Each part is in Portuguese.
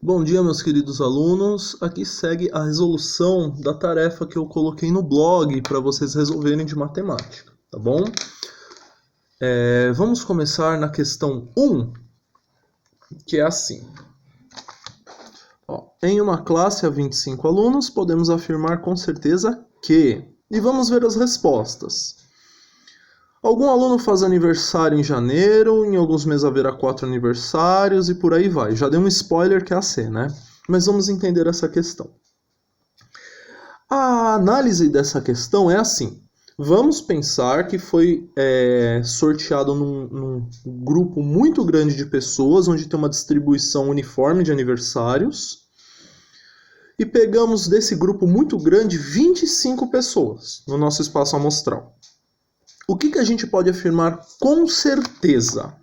Bom dia, meus queridos alunos. Aqui segue a resolução da tarefa que eu coloquei no blog para vocês resolverem de matemática, tá bom? Vamos começar na questão 1, que é assim. Em uma classe a 25 alunos, podemos afirmar com certeza que... E vamos ver as respostas. Algum aluno faz aniversário em janeiro, em alguns meses haverá 4 aniversários e por aí vai. Já dei um spoiler que é a C, né? Mas vamos entender essa questão. A análise dessa questão é assim. Vamos pensar que foi sorteado num grupo muito grande de pessoas, onde tem uma distribuição uniforme de aniversários. E pegamos desse grupo muito grande 25 pessoas no nosso espaço amostral. O que a gente pode afirmar com certeza,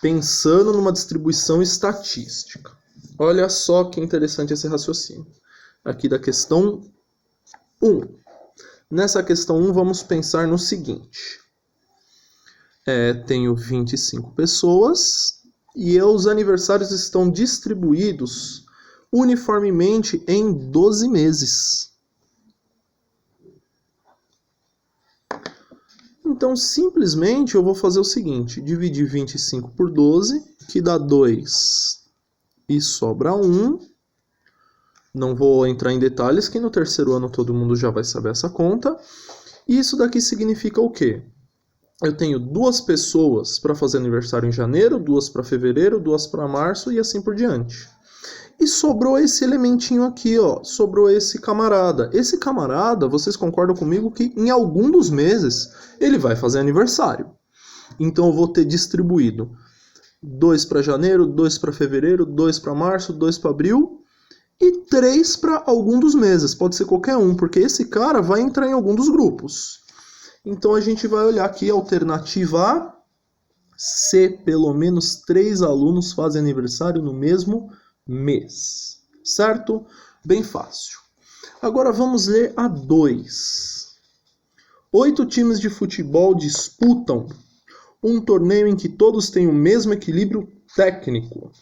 pensando numa distribuição estatística? Olha só que interessante esse raciocínio. Aqui da questão 1. Nessa questão 1, vamos pensar no seguinte. Tenho 25 pessoas e os aniversários estão distribuídos uniformemente em 12 meses. Então, simplesmente, eu vou fazer o seguinte. Dividir 25 por 12, que dá 2 e sobra 1. Não vou entrar em detalhes, que no terceiro ano todo mundo já vai saber essa conta. E isso daqui significa o quê? Eu tenho 2 pessoas para fazer aniversário em janeiro, 2 para fevereiro, 2 para março e assim por diante. E sobrou esse elementinho aqui, ó. Sobrou esse camarada. Esse camarada, vocês concordam comigo que em algum dos meses ele vai fazer aniversário. Então eu vou ter distribuído 2 para janeiro, 2 para fevereiro, 2 para março, 2 para abril e 3 para algum dos meses. Pode ser qualquer um, porque esse cara vai entrar em algum dos grupos. Então a gente vai olhar aqui a alternativa A. Se pelo menos 3 alunos fazem aniversário no mesmo mês, certo? Bem fácil. Agora vamos ler a 2. 8 times de futebol disputam um torneio em que todos têm o mesmo equilíbrio técnico.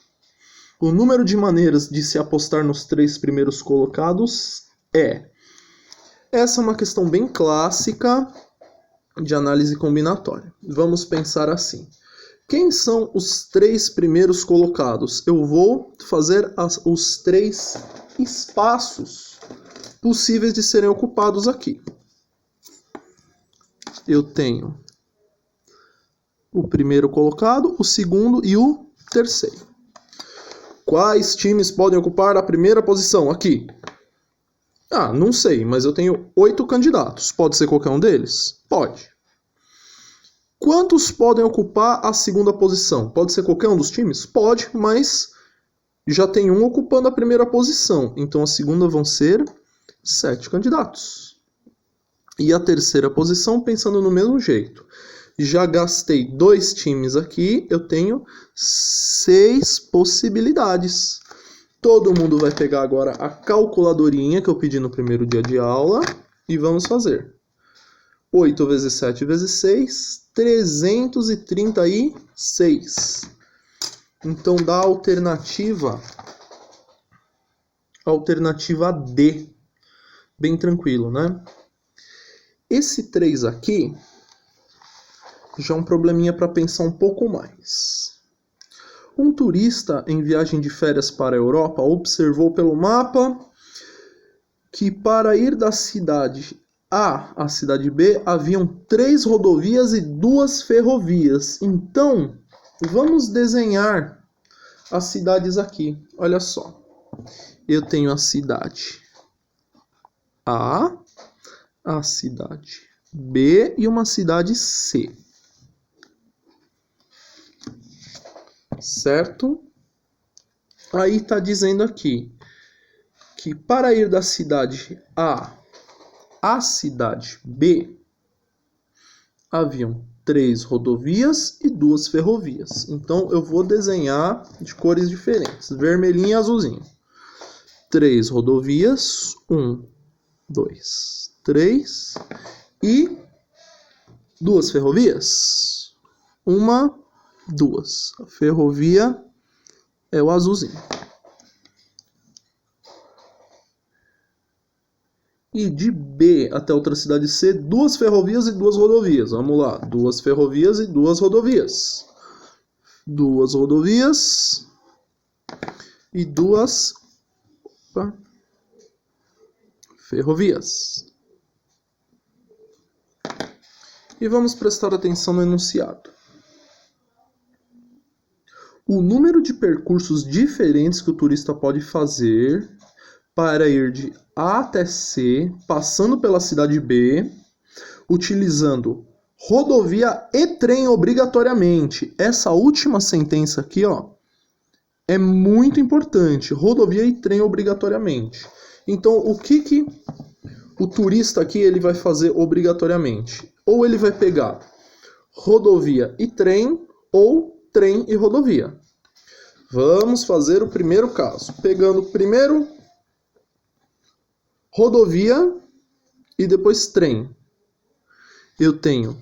O número de maneiras de se apostar nos 3 primeiros colocados é... Essa é uma questão bem clássica de análise combinatória. Vamos pensar assim. Quem são os 3 primeiros colocados? Eu vou fazer os 3 espaços possíveis de serem ocupados aqui. Eu tenho o primeiro colocado, o segundo e o terceiro. Quais times podem ocupar a primeira posição aqui? Não sei, mas eu tenho 8 candidatos. Pode ser qualquer um deles? Pode. Quantos podem ocupar a segunda posição? Pode ser qualquer um dos times? Pode, mas já tem um ocupando a primeira posição. Então a segunda vão ser 7 candidatos. E a terceira posição, pensando no mesmo jeito. Já gastei 2 times aqui, eu tenho 6 possibilidades. Todo mundo vai pegar agora a calculadorinha que eu pedi no primeiro dia de aula e vamos fazer. 8 vezes 7 vezes 6, 336. Então dá a alternativa D. Bem tranquilo, né? Esse 3 aqui já é um probleminha para pensar um pouco mais. Um turista em viagem de férias para a Europa observou pelo mapa que para ir da cidade A à cidade B haviam 3 rodovias e 2 ferrovias. Então, vamos desenhar as cidades aqui. Olha só. Eu tenho a cidade A, a cidade B e uma cidade C. Certo? Aí está dizendo aqui que para ir da cidade A à cidade B, haviam 3 rodovias e 2 ferrovias. Então eu vou desenhar de cores diferentes, vermelhinho e azulzinho. 3 rodovias, 1, 2, 3. E 2 ferrovias, 1, 2. A ferrovia é o azulzinho. E de B até outra cidade C, 2 ferrovias e 2 rodovias. Vamos lá, 2 ferrovias e 2 rodovias. 2 rodovias e 2 ferrovias. E vamos prestar atenção no enunciado. O número de percursos diferentes que o turista pode fazer para ir de A até C, passando pela cidade B, utilizando rodovia e trem obrigatoriamente. Essa última sentença aqui, ó, é muito importante. Rodovia e trem obrigatoriamente. Então, o que o turista aqui ele vai fazer obrigatoriamente? Ou ele vai pegar rodovia e trem, ou trem e rodovia. Vamos fazer o primeiro caso. Pegando primeiro rodovia e depois trem. Eu tenho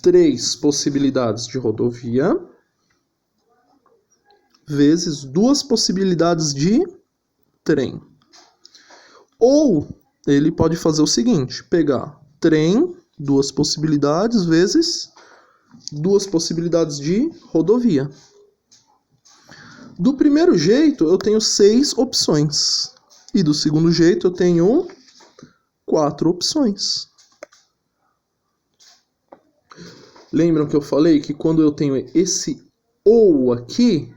3 possibilidades de rodovia vezes 2 possibilidades de trem. Ou ele pode fazer o seguinte, pegar trem, 2 possibilidades, vezes 2 possibilidades de rodovia. Do primeiro jeito, eu tenho 6 opções. E do segundo jeito, eu tenho 4 opções. Lembram que eu falei que quando eu tenho esse ou aqui,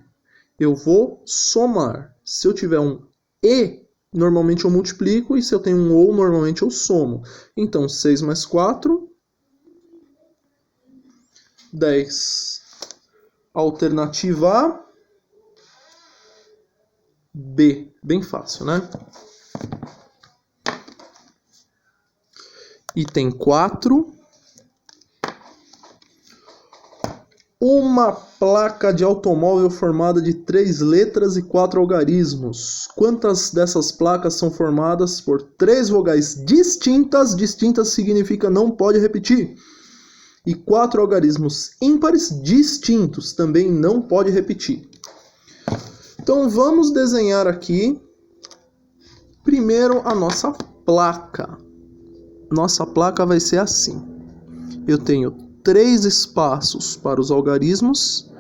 eu vou somar. Se eu tiver um e, normalmente eu multiplico, e se eu tenho um ou, normalmente eu somo. Então, 6 mais 4, 10. Alternativa A, B. Bem fácil, né? Item 4. Uma placa de automóvel formada de 3 letras e 4 algarismos. Quantas dessas placas são formadas por 3 vogais distintas? Distintas significa não pode repetir. E 4 algarismos ímpares distintos, também não pode repetir. Então vamos desenhar aqui primeiro a nossa placa. Nossa placa vai ser assim. Eu tenho 3 espaços para os algarismos,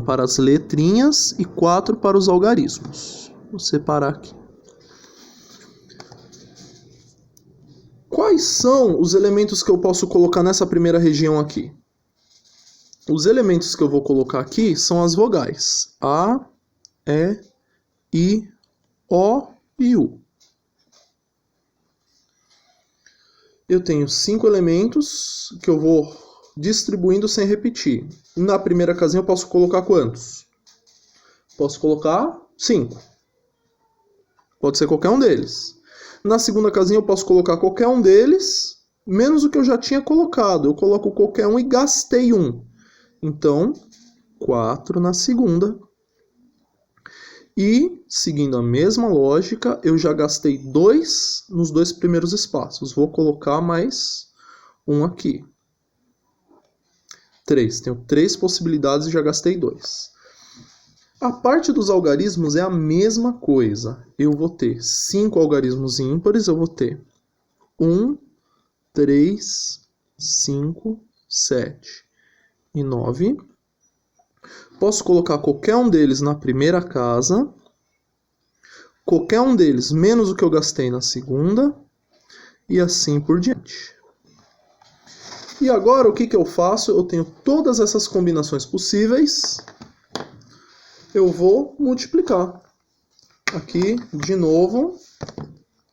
para as letrinhas e 4 para os algarismos. Vou separar aqui. Quais são os elementos que eu posso colocar nessa primeira região aqui? Os elementos que eu vou colocar aqui são as vogais A, E, I, O e U. Eu tenho 5 elementos que eu vou distribuindo sem repetir. Na primeira casinha eu posso colocar quantos? Posso colocar 5. Pode ser qualquer um deles. Na segunda casinha eu posso colocar qualquer um deles, menos o que eu já tinha colocado. Eu coloco qualquer um e gastei 1. Então, 4 na segunda. E, seguindo a mesma lógica, eu já gastei 2 nos 2 primeiros espaços. Vou colocar mais 1 aqui. 3. Tenho 3 possibilidades e já gastei 2. A parte dos algarismos é a mesma coisa. Eu vou ter 5 algarismos ímpares. Eu vou ter 1, 3, 5, 7 e 9. Posso colocar qualquer um deles na primeira casa, qualquer um deles menos o que eu gastei na segunda, e assim por diante. E agora o que eu faço? Eu tenho todas essas combinações possíveis, eu vou multiplicar. Aqui, de novo,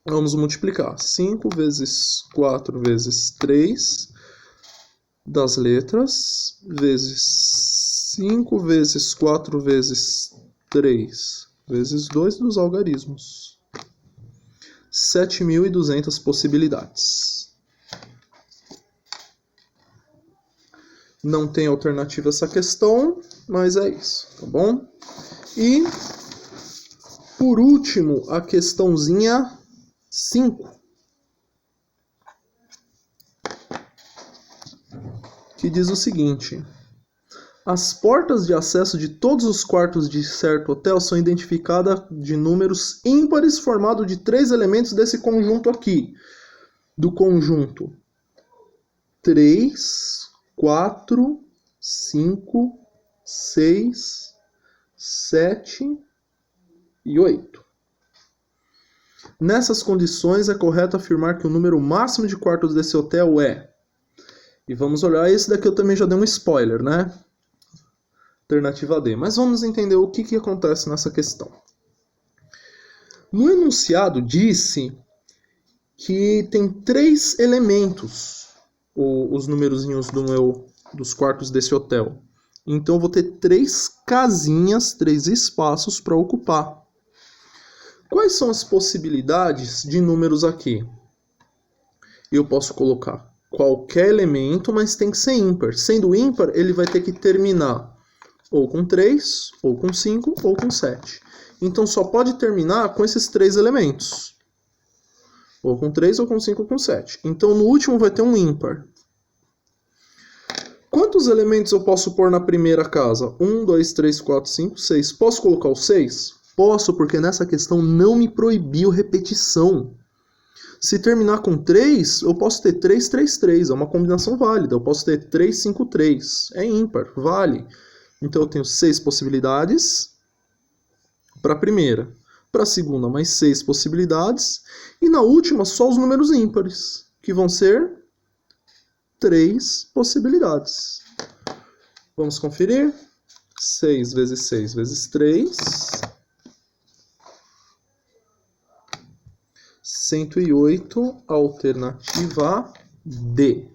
vamos multiplicar. 5 vezes 4 vezes 3 das letras, vezes 5 vezes 4 vezes 3 vezes 2 dos algarismos. 7.200 possibilidades. Não tem alternativa essa questão, mas é isso, tá bom? E, por último, a questãozinha 5. Que diz o seguinte: As portas de acesso de todos os quartos de certo hotel são identificadas de números ímpares formados de 3 elementos desse conjunto aqui. Do conjunto 3, 4, 5, 6, 7 e 8. Nessas condições, é correto afirmar que o número máximo de quartos desse hotel é... E vamos olhar, esse daqui eu também já dei um spoiler, né? Alternativa D. Mas vamos entender o que acontece nessa questão. No enunciado disse que tem 3 elementos, os numerozinhos dos quartos desse hotel. Então eu vou ter 3 casinhas, 3 espaços para ocupar. Quais são as possibilidades de números aqui? Eu posso colocar qualquer elemento, mas tem que ser ímpar. Sendo ímpar, ele vai ter que terminar ou com 3, ou com 5, ou com 7. Então só pode terminar com esses 3 elementos. Ou com 3, ou com 5, ou com 7. Então no último vai ter um ímpar. Quantos elementos eu posso pôr na primeira casa? 1, 2, 3, 4, 5, 6. Posso colocar o 6? Posso, porque nessa questão não me proibiu repetição. Se terminar com 3, eu posso ter 3, 3, 3. É uma combinação válida. Eu posso ter 3, 5, 3. É ímpar, vale. Então eu tenho 6 possibilidades para a primeira. Para a segunda, mais 6 possibilidades. E na última, só os números ímpares, que vão ser 3 possibilidades. Vamos conferir. 6 vezes 6 vezes 3. 108, alternativa D.